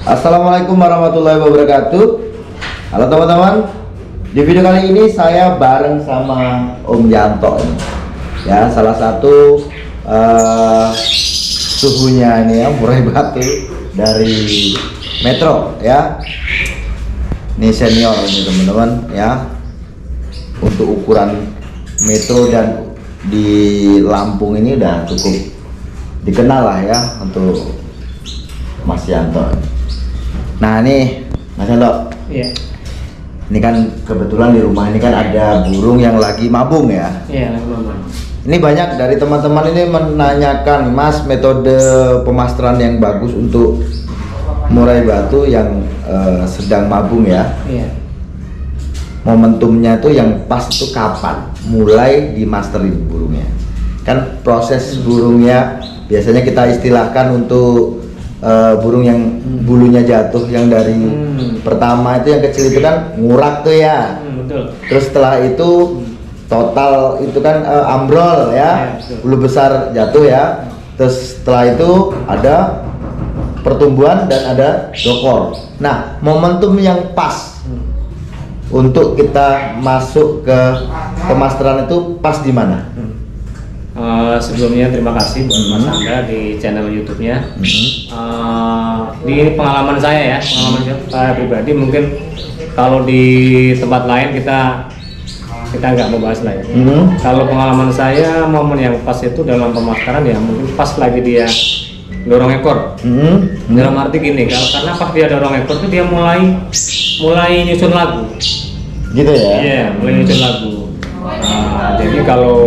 Assalamualaikum warahmatullahi wabarakatuh. Halo teman-teman. Di video kali ini saya bareng sama Om Yanto ini. Ya, salah satu suhunya ini ya, murai batu dari Metro ya. Ini senior ini teman-teman ya. Untuk ukuran Metro dan di Lampung ini udah cukup dikenal lah ya untuk Mas Yanto. Nah nih Mas Yanto, Iya. ini kan kebetulan di rumah ini kan ada burung yang lagi mabung ya. Iya, teman-teman. Ini banyak dari teman-teman ini menanyakan, Mas, metode pemasteran yang bagus untuk murai batu yang sedang mabung ya. Iya. Momentumnya itu yang pas itu kapan mulai dimasterin burungnya? Kan proses burungnya biasanya kita istilahkan untuk burung yang bulunya jatuh, yang dari pertama itu yang kecil itu kan ngurak tuh ya. Betul. Terus setelah itu total itu kan ambrol ya, bulu besar jatuh ya. Terus setelah itu ada pertumbuhan dan ada dokor. Nah, momentum yang pas untuk kita masuk ke pemasteran itu pas di mana? Sebelumnya terima kasih buat Mas Angga di channel YouTube-nya. Di pengalaman saya ya, pengalaman saya pribadi, mungkin kalau di tempat lain kita nggak mau bahas lah ya. Kalau pengalaman saya, momen yang pas itu dalam pemasteran ya mungkin pas lagi dia dorong ekor. Dalam arti gini, karena pas dia dorong ekor itu dia mulai nyusun lagu. Gitu ya? Iya, mulai nyusun lagu. Jadi kalau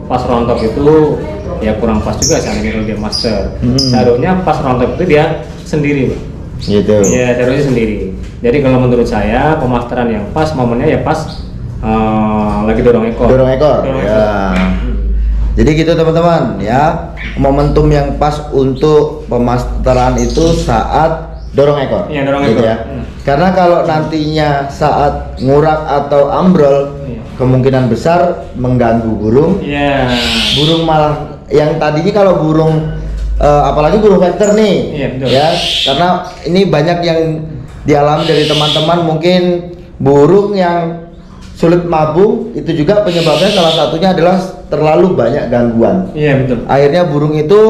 pas rontok itu ya kurang pas juga seandainya kalau dia master. Seharusnya pas rontok itu dia sendiri, Pak. Gitu. Iya, seharusnya sendiri. Jadi kalau menurut saya pemasteran yang pas momennya ya pas lagi dorong ekor. Dorong ekor. Dorong Ya. ekor. Jadi gitu teman-teman ya, momentum yang pas untuk pemasteran itu saat dorong ekor. Iya, dorong gitu ekor. ya. Karena kalau nantinya saat ngurak atau ambrol, kemungkinan besar mengganggu burung. Iya. Burung malah yang tadinya kalau burung apalagi burung vector nih. Iya, betul. Ya, karena ini banyak yang dialami dari teman-teman, mungkin burung yang sulit mabung itu juga penyebabnya salah satunya adalah terlalu banyak gangguan. Iya, betul. Akhirnya burung itu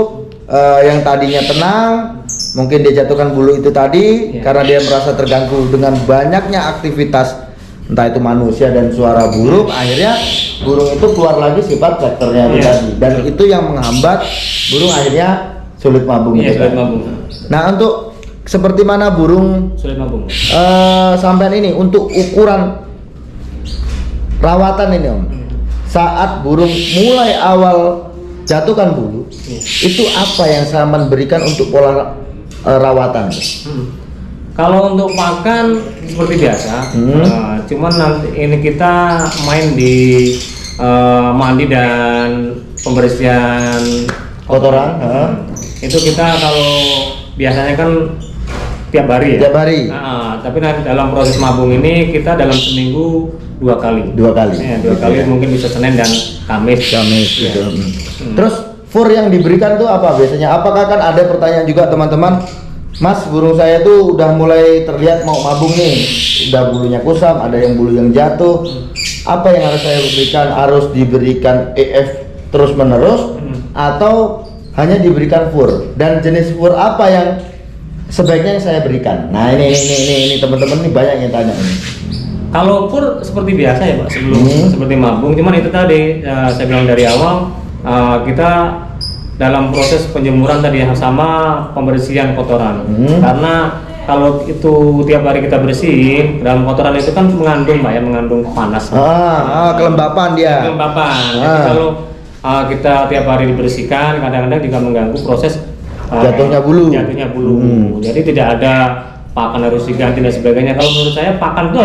yang tadinya tenang, mungkin dia jatuhkan bulu itu tadi karena dia merasa terganggu dengan banyaknya aktivitas entah itu manusia dan suara burung, akhirnya burung itu keluar lagi sifat vektornya itu tadi, dan itu yang menghambat burung akhirnya sulit mabung. Iya, gitu sulit kan. mabung. Nah, untuk seperti mana burung Sulit mabung. sampean ini untuk ukuran rawatan ini Om, saat burung mulai awal jatuhkan bulu, itu apa yang sampean berikan untuk pola rawatan? Kalau untuk pakan seperti biasa, cuman nanti ini kita main di mandi dan pembersihan Kotoran, itu kita kalau biasanya kan tiap hari ya. tiap hari Tapi nanti dalam proses mabung ini kita dalam seminggu 2 kali. 2 kali. Ya, 2 kali mungkin bisa Senin dan Kamis. Gitu. Ya. Terus fur yang diberikan tuh apa biasanya? Apakah kan ada pertanyaan juga teman-teman, Mas, burung saya tuh udah mulai terlihat mau mabung nih, udah bulunya kusam, ada yang bulu yang jatuh. Apa yang harus saya berikan? Harus diberikan EF terus menerus atau hanya diberikan fur? Dan jenis fur apa yang sebaiknya saya berikan? Nah ini teman-teman nih banyak yang tanya ini. Kalau pur seperti biasa ya Pak, sebelum seperti mabung, cuman itu tadi saya bilang dari awal kita dalam proses penjemuran tadi sama pembersihan kotoran. Karena kalau itu tiap hari kita bersihin, dalam kotoran itu kan mengandung Pak ya, mengandung panas. Kelembapan dia. Kelembapan. Jadi kalau kita tiap hari dibersihkan, kadang-kadang juga mengganggu proses Jatuhnya bulu. Jadi tidak ada pakan harus diganti dan sebagainya. Kalau menurut saya pakan itu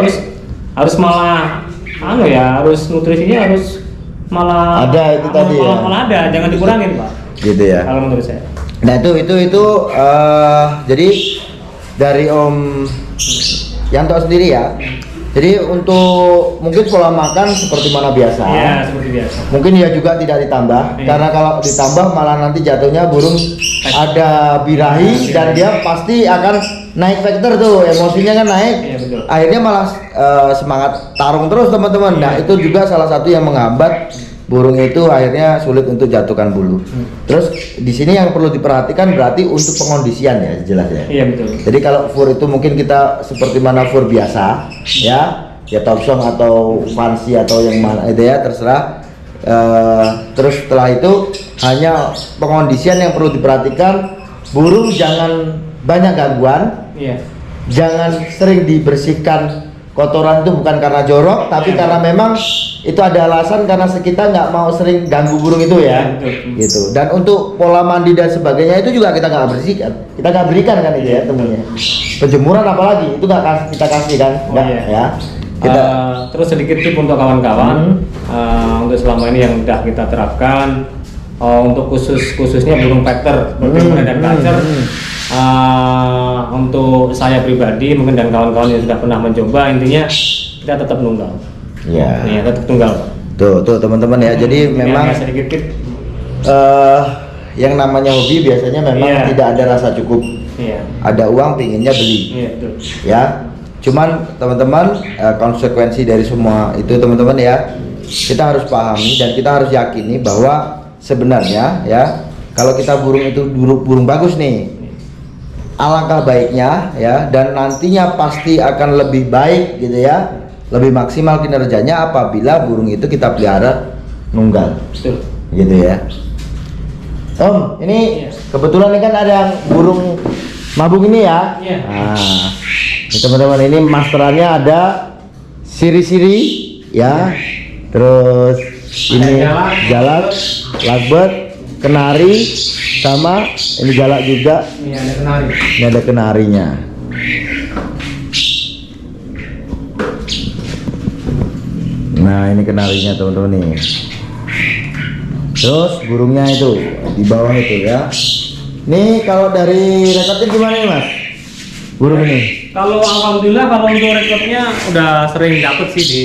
harus malah harus nutrisinya harus malah ada itu tadi ya. Malah ada, jangan dikurangin Pak. Gitu ya. Kalau menurut saya. Nah itu jadi dari Om Yanto sendiri ya, Jadi untuk mungkin pola makan seperti mana biasa. Iya, seperti biasa. Mungkin ya juga tidak ditambah, Iya. karena kalau ditambah malah nanti jatuhnya burung ada birahi dan dia pasti akan naik vektor tuh, emosinya kan naik. Iya, betul. Akhirnya malah semangat tarung terus teman-teman. Nah itu juga salah satu yang menghambat burung itu akhirnya sulit untuk jatuhkan bulu. Terus di sini yang perlu diperhatikan berarti untuk pengondisian ya jelas ya. Iya, betul. Jadi kalau fur itu mungkin kita seperti mana fur biasa ya Topsong atau fancy atau yang mana itu ya terserah. Terus setelah itu hanya pengondisian yang perlu diperhatikan, burung jangan banyak gangguan, Iya. jangan sering dibersihkan. Kotoran itu bukan karena jorok, tapi karena memang itu ada alasan karena kita nggak mau sering ganggu burung itu ya, gitu. Dan untuk pola mandi dan sebagainya itu juga kita nggak bersihkan, kita nggak berikan kan itu ya temunya. Penjemuran apalagi itu nggak kita kasih kan, nggak ya. Kita Terus sedikit tip untuk kawan-kawan untuk selama ini yang sudah kita terapkan untuk khususnya burung vektor seperti muna dan kacer. Untuk saya pribadi mungkin dan kawan-kawan yang sudah pernah mencoba, intinya kita tetap nunggal. ya. Iya, tetap tunggal. Tuh teman-teman ya. Jadi memang hanya sedikit tip. yang namanya hobi biasanya memang Iya. tidak ada rasa cukup. Iya. Ada uang pinginnya beli. Iya, betul. Ya, cuman teman-teman konsekuensi dari semua itu teman-teman ya, kita harus pahami dan kita harus yakini bahwa sebenarnya ya kalau kita burung itu burung bagus nih, alangkah baiknya ya, dan nantinya pasti akan lebih baik gitu ya, lebih maksimal kinerjanya apabila burung itu kita pelihara nunggal. Betul. Gitu ya. Om, ini Iya. kebetulan ini kan ada yang burung mabung ini ya. Iya. Nah, ini teman-teman, ini masterannya ada siri-siri ya. Terus ini jalak, lovebird, kenari, sama ini jalak juga. Ini ada kenari. Ini ada kenarinya. Nah, ini kenarinya teman-teman nih. Terus burungnya itu di bawah itu ya. Nih kalau dari rekodnya gimana nih Mas? Burung ini? Kalau alhamdulillah kalau untuk rekodnya udah sering dapet sih di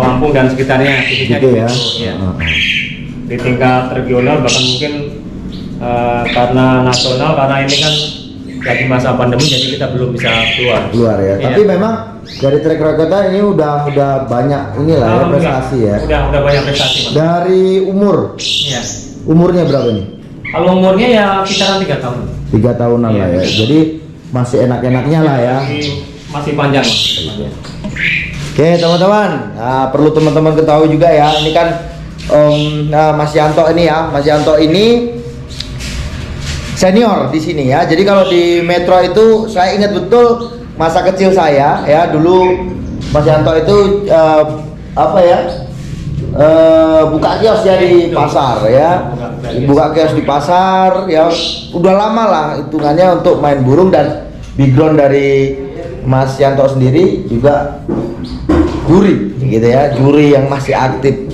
Lampung dan sekitarnya, khususnya Gitu di ya. situ, ya. Di tingkat regional bahkan mungkin karena nasional, karena ini kan lagi masa pandemi jadi kita belum bisa keluar. Ya. Iya. Tapi memang dari track recordnya ini udah banyak inilah ya Alhamdulillah, prestasi ya. Udah banyak prestasi, Mas. Dari umur, Iya. umurnya berapa nih? Kalau umurnya ya kisaran 3 tahun. 3 tahunan Iya, lah ya. 3 tahun. Jadi masih enak-enaknya lah ya. Masih panjang, Mas. Oke teman-teman, nah, perlu teman-teman ketahui juga ya, ini kan Mas Yanto ini ya, Mas Yanto ini senior di sini ya. Jadi kalau di Metro itu saya ingat betul masa kecil saya ya, dulu Mas Yanto itu apa ya, buka kios ya di pasar ya, buka kios di pasar ya, udah lama lah hitungannya untuk main burung. Dan background dari Mas Yanto sendiri juga juri gitu ya, juri yang masih aktif.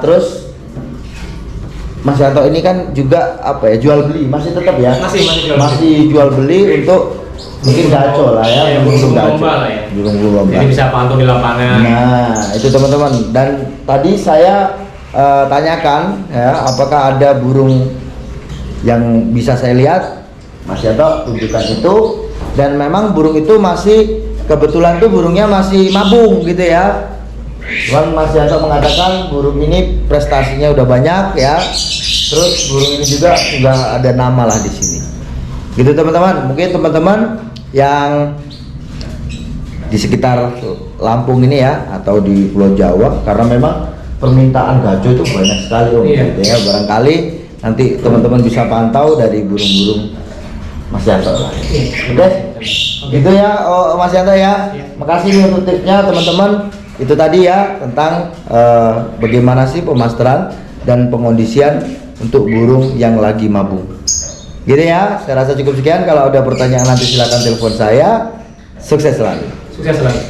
Terus Mas Yanto ini kan juga apa ya, jual beli masih tetap ya, masih jual beli untuk mungkin gacor lah ya, burung lomba lah ya. burung lomba. Jadi bisa pantau di lapangan. Nah itu teman-teman, dan tadi saya tanyakan ya, apakah ada burung yang bisa saya lihat, Mas Yanto tunjukkan itu. Dan memang burung itu masih, kebetulan tuh burungnya masih mabung gitu ya. Cuman Mas Yanto mengatakan burung ini prestasinya udah banyak ya. Terus burung ini juga sudah ada nama lah di sini. Gitu teman-teman. Mungkin teman-teman yang di sekitar Lampung ini ya, atau di Pulau Jawa, karena memang permintaan gajo itu banyak sekali Om, Iya. gitu ya. Barangkali nanti teman-teman bisa pantau dari burung-burung Mas Yanto lah. Oke, gitu ya Mas Yanto ya. Makasih untuk tipsnya teman-teman. Itu tadi ya tentang bagaimana sih pemasteran dan pengondisian untuk burung yang lagi mabung. Gitu ya, saya rasa cukup sekian. Kalau ada pertanyaan nanti silakan telepon saya. Sukses selalu. Sukses selalu.